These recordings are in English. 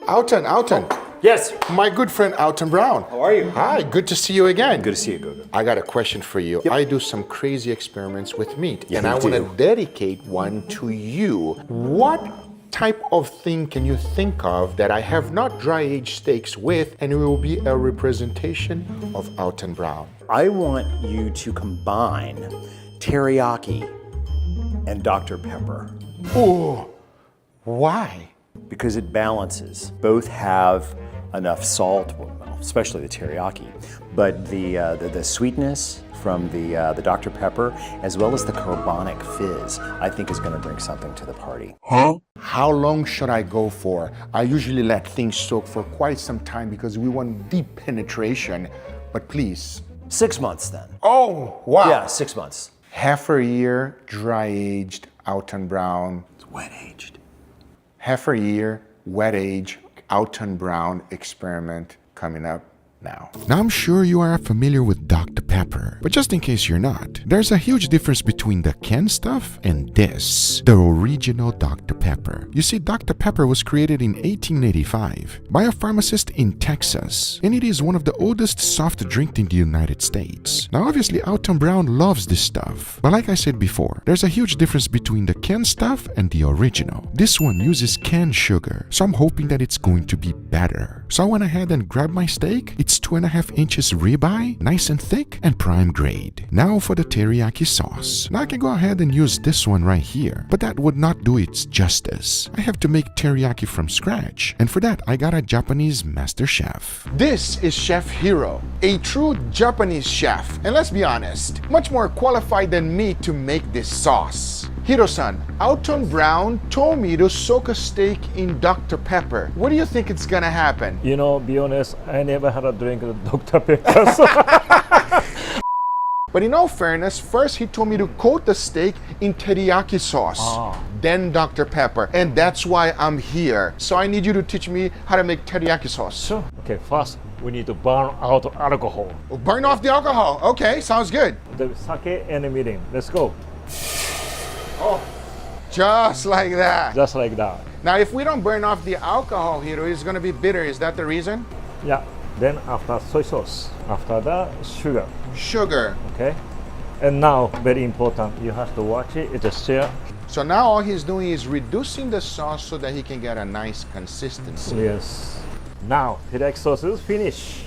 Alton. Yes. My good friend Alton Brown. How are you? Hi, good to see you again. Good to see you, Guga. I got a question for you. Yep. I do some crazy experiments with meat, Yeah, and I you want to do. dedicate one to you. What type of thing can you think of that I have not dry-aged steaks with, and it will be a representation of Alton Brown? I want you to combine teriyaki and Dr. Pepper Oh, why? because it balances. Both have enough salt, well, especially the teriyaki, but the sweetness from the Dr. Pepper as well as the carbonic fizz, I think is going to bring something to the party. How long should I go for? I usually let things soak for quite some time because we want deep penetration, but please. 6 months then. Oh, wow. Yeah, 6 months. Half a year dry-aged Alton Brown. It's wet aged. Half a year wet-aged Alton Brown experiment coming up now. Now I'm sure you are familiar with Dr. Pepper, but just in case you're not, there's a huge difference between the canned stuff and this, the original Dr. Pepper. You see, Dr. Pepper was created in 1885 by a pharmacist in Texas, and it is one of the oldest soft drinks in the United States. Now obviously Alton Brown loves this stuff, but like I said before, there's a huge difference between the canned stuff and the original. This one uses canned sugar, so I'm hoping that it's going to be better. So I went ahead and grabbed my steak. It's 2.5 inches ribeye, nice and thick and prime grade. Now for the teriyaki sauce. Now I can go ahead and use this one right here, but that would not do its justice. I have to make teriyaki from scratch, and for that I got a Japanese master chef. This is Chef Hiro, a true Japanese chef, and let's be honest, much more qualified than me to make this sauce. Hiro-san, Alton Brown told me to soak a steak in Dr. Pepper. What do you think it's gonna happen? You know, be honest, I never had a drink with Dr. Pepper. So But in all fairness, first he told me to coat the steak in teriyaki sauce, then Dr. Pepper, and that's why I'm here. So I need you to teach me how to make teriyaki sauce. sure. Okay, first we need to burn out alcohol. Burn off the alcohol. Okay, sounds good. The sake and mirin. Let's go. Just like that. Just like that. Now, if we don't burn off the alcohol here, it's gonna be bitter. Is that the reason? Yeah. Then after soy sauce. After that, sugar. Sugar. Okay. And now, very important, you have to watch it. It's a stir. So now all he's doing is reducing the sauce so that he can get a nice consistency. Yes. Now, teriyaki sauce is finished.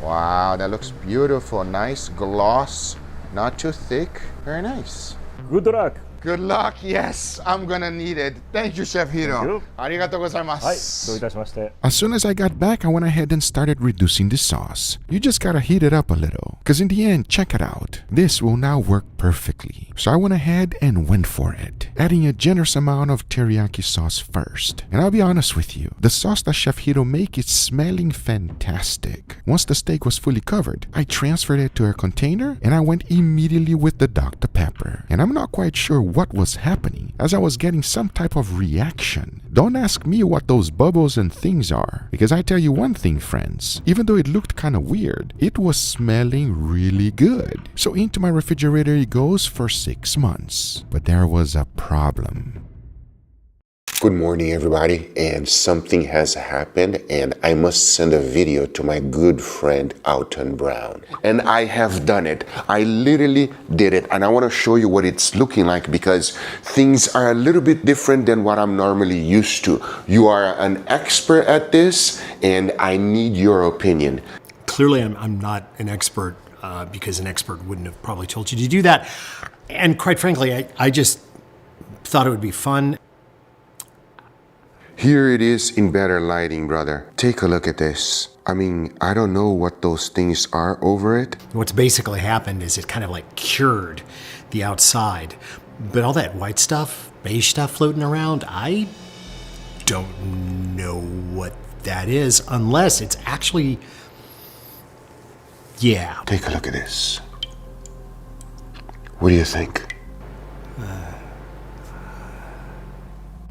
Wow, that looks beautiful. Nice gloss, not too thick. Very nice. Good luck. Good luck. Yes, I'm gonna need it. Thank you, Chef Hiro. Thank you. Arigatou はい、どう gozaimasu. いたしまして。 As soon as I got back, I went ahead and started reducing the sauce. You just gotta heat it up a little. Cause in the end, check it out. This will now work perfectly. So I went ahead and went for it, adding a generous amount of teriyaki sauce first. And I'll be honest with you, the sauce that Chef Hiro make is smelling fantastic. Once the steak was fully covered, I transferred it to a container and I went immediately with the Dr. Pepper. And I'm not quite sure what was happening, as I was getting some type of reaction. Don't ask me what those bubbles and things are, because I tell you one thing, friends, even though it looked kind of weird, it was smelling really good. So into my refrigerator it goes for 6 months. But there was a problem. Good morning, everybody, and something has happened, and I must send a video to my good friend Alton Brown. And I have done it. I literally did it, and I want to show you what it's looking like because things are a little bit different than what I'm normally used to. You are an expert at this, and I need your opinion. Clearly, I'm not an expert because an expert wouldn't have probably told you to do that. And quite frankly, I just thought it would be fun. Here it is in better lighting, brother. Take a look at this. I mean, I don't know what those things are over it. What's basically happened is it kind of like cured the outside. But all that white stuff, beige stuff floating around, I don't know what that is unless it's actually, yeah. Take a look at this. What do you think?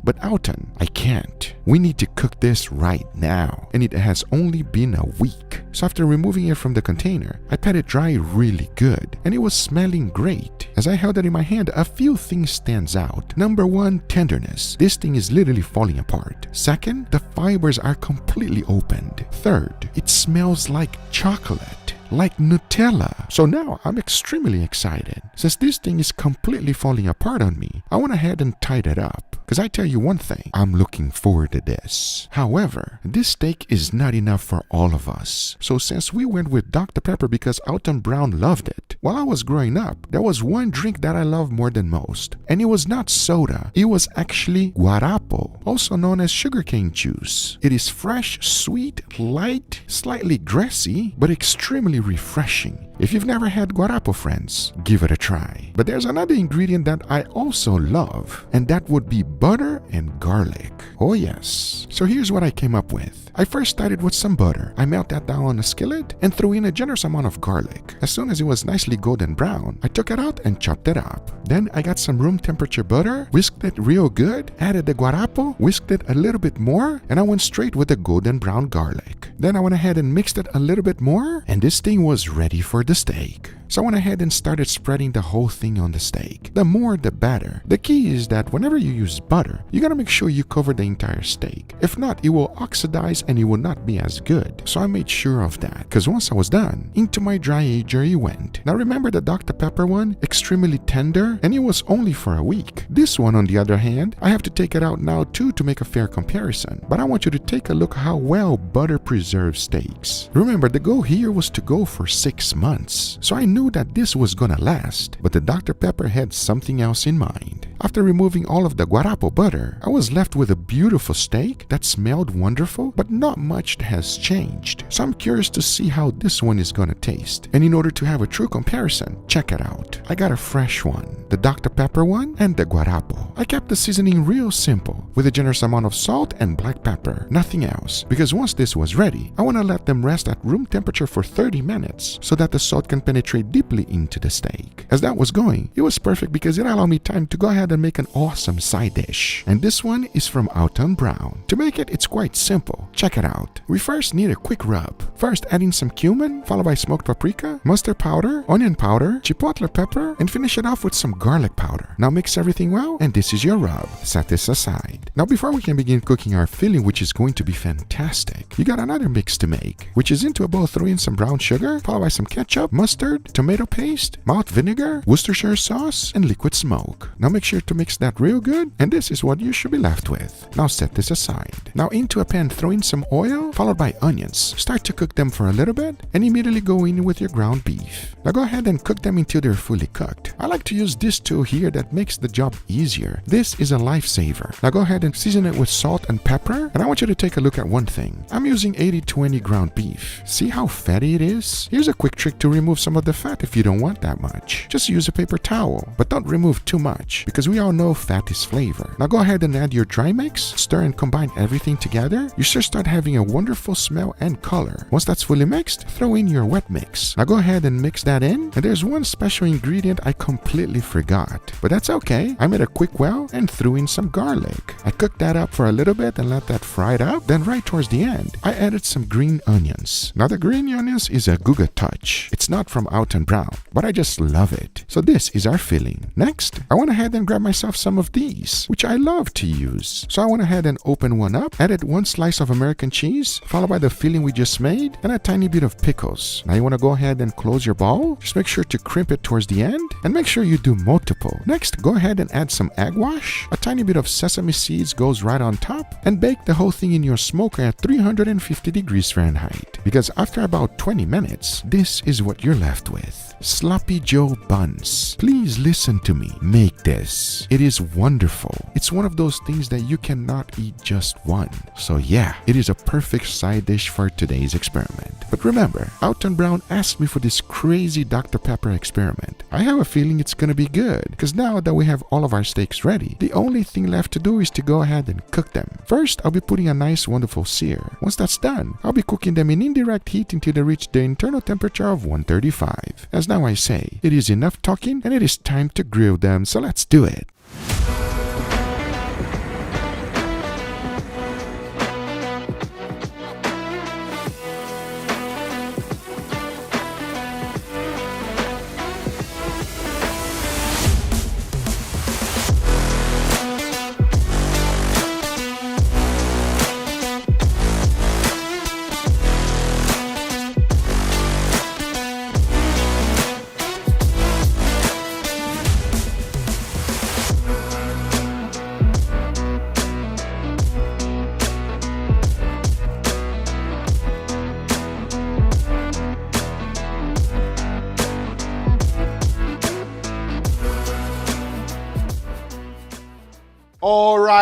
But Alton, I can't. we need to cook this right now, and it has only been a week. So after removing it from the container, I pat it dry really good, and it was smelling great. As I held it in my hand, a few things stands out. Number one, tenderness. This thing is literally falling apart. Second, the fibers are completely opened. Third, it smells like chocolate, like Nutella. So now I'm extremely excited. Since this thing is completely falling apart on me, I went ahead and tied it up. Because I tell you one thing, I'm looking forward to this. However, this steak is not enough for all of us. So since we went with Dr. Pepper because Alton Brown loved it, while I was growing up, there was one drink that I loved more than most. And it was not soda. It was actually guarapo, also known as sugarcane juice. It is fresh, sweet, light, slightly grassy, but extremely refreshing. If you've never had guarapo, friends, give it a try. But there's another ingredient that I also love, and that would be butter and garlic. Oh yes. So here's what I came up with. I first started with some butter. I melt that down on a skillet and threw in a generous amount of garlic. As soon as it was nicely golden brown, I took it out and chopped it up. Then I got some room temperature butter, whisked it real good, added the guarapo, whisked it a little bit more, and I went straight with the golden brown garlic. Then I went ahead and mixed it a little bit more, and this thing was ready for the steak. So I went ahead and started spreading the whole thing on the steak. The more the better. The key is that whenever you use butter, you gotta make sure you cover the entire steak. If not, it will oxidize and it will not be as good. So I made sure of that, because once I was done, into my dry ager it went. Now remember the Dr. Pepper one? Extremely tender, and it was only for a week. This one, on the other hand, I have to take it out now too to make a fair comparison. But I want you to take a look how well butter preserves steaks. Remember, the goal here was to go for 6 months. So I knew that this was gonna last, but the Dr. Pepper had something else in mind. After removing all of the guarapo butter, I was left with a beautiful steak that smelled wonderful, but not much has changed. So I'm curious to see how this one is gonna taste. And in order to have a true comparison, check it out. I got a fresh one, the Dr. Pepper one, and the guarapo. I kept the seasoning real simple, with a generous amount of salt and black pepper, nothing else. Because once this was ready, I wanna let them rest at room temperature for 30 minutes so that the salt can penetrate deeply into the steak. As that was going, it was perfect because it allowed me time to go ahead and make an awesome side dish. And this one is from Alton Brown. To make it, it's quite simple. Check it out. We first need a quick rub. First, add in some cumin, followed by smoked paprika, mustard powder, onion powder, chipotle pepper, and finish it off with some garlic powder. Now mix everything well, and this is your rub. Set this aside. Now before we can begin cooking our filling, which is going to be fantastic, you got another mix to make, which is into a bowl, throw in some brown sugar, followed by some ketchup, mustard, tomato paste, malt vinegar, Worcestershire sauce, and liquid smoke. Now make sure to mix that real good, and this is what you should be left with. Now set this aside. Now into a pan, throw in some oil, followed by onions. Start to cook them for a little bit, and immediately go in with your ground beef. Now go ahead and cook them until they're fully cooked. I like to use this tool here that makes the job easier. This is a lifesaver. Now go ahead and season it with salt and pepper, and I want you to take a look at one thing. I'm using 80-20 ground beef. See how fatty it is? Here's a quick trick to remove some of the fat if you don't want that much. Just use a paper towel, but don't remove too much because we all know fat is flavor. Now go ahead and add your dry mix, stir and combine everything together. You should start having a wonderful smell and color. Once that's fully mixed, throw in your wet mix. Now go ahead and mix that in, and there's one special ingredient I completely forgot, but that's okay. I made a quick well and threw in some garlic. I cooked that up for a little bit and let that fry it up. Then right towards the end, I added some green onions. Now the green onions is a Guga touch. It's not from Alton Brown, but I just love it. So this is our filling. Next, I went ahead and grabbed myself some of these, which I love to use. So I went ahead and opened one up, added one slice of American cheese, followed by the filling we just made, and a tiny bit of pickles. Now you want to go ahead and close your bowl. Just make sure to crimp it towards the end, and make sure you do multiple. Next, go ahead and add some egg wash. A tiny bit of sesame seeds goes right on top, and bake the whole thing in your smoker at 350 degrees Fahrenheit. Because after about 20 minutes, this is what you're left with. Sloppy Joe buns. Please listen to me. Make this. It is wonderful. It's one of those things that you cannot eat just one. So yeah, it is a perfect side dish for today's experiment. But remember, Alton Brown asked me for this crazy Dr. Pepper experiment. I have a feeling it's gonna be good, because now that we have all of our steaks ready, the only thing left to do is to go ahead and cook them. First, I'll be putting a nice wonderful sear. Once that's done, I'll be cooking them in indirect heat until they reach the internal temperature of 135. As now I say, it is enough talking and it is time to grill them, so let's do it.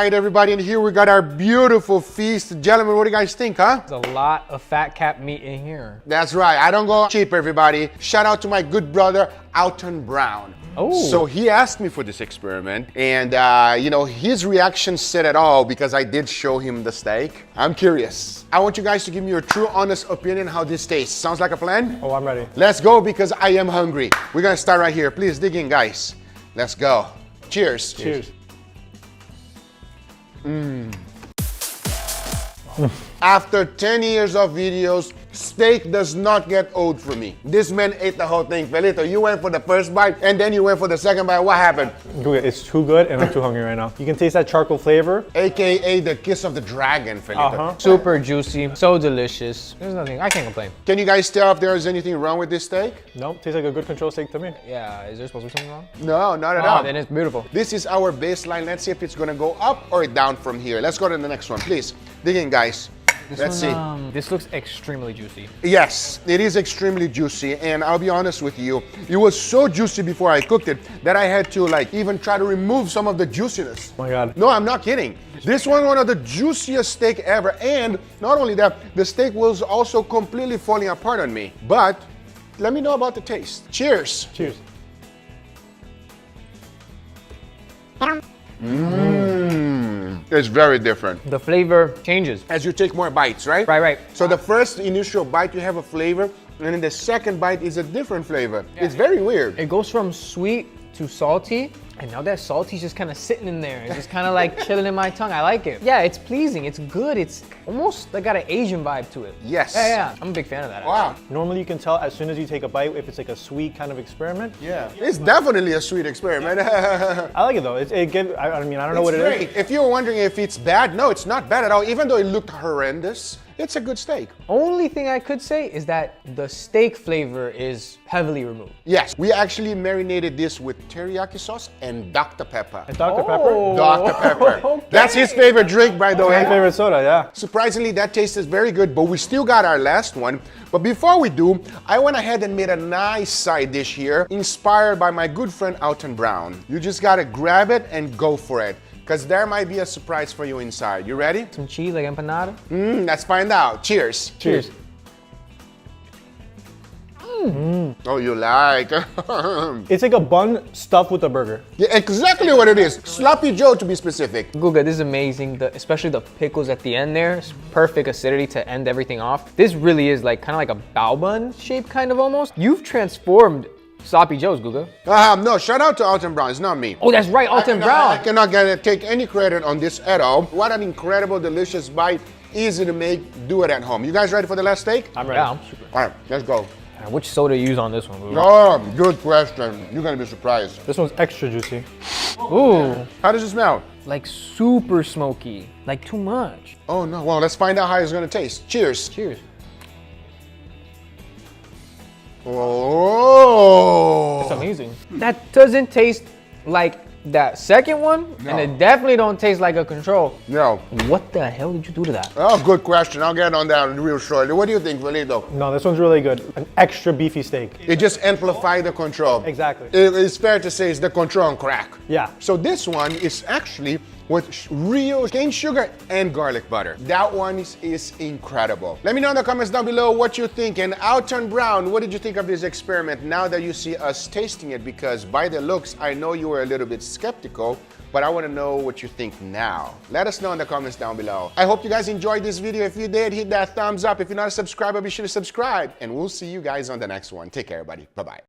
right, everybody, and here we got our beautiful feast. Gentlemen, what do you guys think, huh? There's a lot of fat cap meat in here. That's right. I don't go cheap, everybody. Shout out to my good brother, Alton Brown. Oh. So he asked me for this experiment, and you know, his reaction said it all because I did show him the steak. I'm curious. I want you guys to give me your true, honest opinion how this tastes. Sounds like a plan? Oh, I'm ready. Let's go because I am hungry. We're gonna start right here. Please dig in, guys. Let's go. Cheers. Cheers. After 10 years of videos, steak does not get old for me. This man ate the whole thing. Felito, you went for the first bite and then you went for the second bite. What happened? It's too good and I'm too hungry right now. You can taste that charcoal flavor. AKA the kiss of the dragon, Felito. Super juicy, so delicious. There's nothing, I can't complain. Can you guys tell if there is anything wrong with this steak? Nope, tastes like a good control steak to me. Yeah, is there supposed to be something wrong? No, not at Oh, all. then it's beautiful. This is our baseline. Let's see if it's gonna go up or down from here. Let's go to the next one, please. Dig in, guys. Let's see. This looks extremely juicy. Yes, it is extremely juicy, and I'll be honest with you, it was so juicy before I cooked it that I had to like even try to remove some of the juiciness. Oh my God. No, I'm not kidding. This one of the juiciest steak ever, and not only that, the steak was also completely falling apart on me. But let me know about the taste. Cheers. Cheers. It's very different. The flavor changes. As you take more bites, right? Right. So the first initial bite, you have a flavor, and then the second bite is a different flavor. It's very weird. It goes from sweet to salty, and now that salty's just kind of sitting in there and just kind of like chilling in my tongue. I like it. Yeah, it's pleasing, it's good. It's almost like got an Asian vibe to it. Yes. Yeah. I'm a big fan of that. Wow. Normally you can tell as soon as you take a bite if it's like a sweet kind of experiment. Yeah. It's definitely a sweet experiment. I like it though. I mean, I don't know what it is. If you were wondering if it's bad, no, it's not bad at all. Even though it looked horrendous, it's a good steak. Only thing I could say is that the steak flavor is heavily removed. Yes, we actually marinated this with teriyaki sauce and Dr. Pepper. And Dr. Pepper? Dr. Pepper. Okay. That's his favorite drink, by the My way. favorite soda, yeah. Surprisingly, that tastes very good, but we still got our last one. But before we do, I went ahead and made a nice side dish here, inspired by my good friend Alton Brown. You just gotta grab it and go for it, because there might be a surprise for you inside. You ready? Some cheese like empanada. Let's find out. Cheers. Cheers. Oh, you like? It's like a bun stuffed with a burger. Yeah, exactly what it is. Sloppy Joe, to be specific. Guga, this is amazing. Especially the pickles at the end there. It's perfect acidity to end everything off. This really is like kind of like a bao bun shape, kind of almost. You've transformed Sloppy Joe's, Guga. No, shout out to Alton Brown. It's not me. Oh, that's right, Alton Brown. I cannot take any credit on this at all. What an incredible, delicious bite. Easy to make. Do it at home. You guys ready for the last steak? I'm ready. Yeah, I'm super. All right, let's go. Which soda you use on this one, Guga? Oh, good question. You're gonna be surprised. This one's extra juicy. Ooh, How does it smell? like super smoky. Like too much. Oh no, well, let's find out how it's gonna taste. Cheers. Cheers. Oh. It's amazing. That doesn't taste like that second one, and it definitely don't taste like a control. No. What the hell did you do to that? Oh, good question. I'll get on that real shortly. What do you think, Valito? No, this one's really good. An extra beefy steak. It just amplified the control. Exactly. It's fair to say it's the control on crack. Yeah. So this one is actually with real cane sugar and garlic butter. That one is incredible. Let me know in the comments down below what you think. And Alton Brown, what did you think of this experiment now that you see us tasting it? Because by the looks, I know you were a little bit skeptical, but I want to know what you think now. Let us know in the comments down below. I hope you guys enjoyed this video. If you did, hit that thumbs up. If you're not a subscriber, be sure to subscribe. And we'll see you guys on the next one. Take care, everybody. Bye-bye.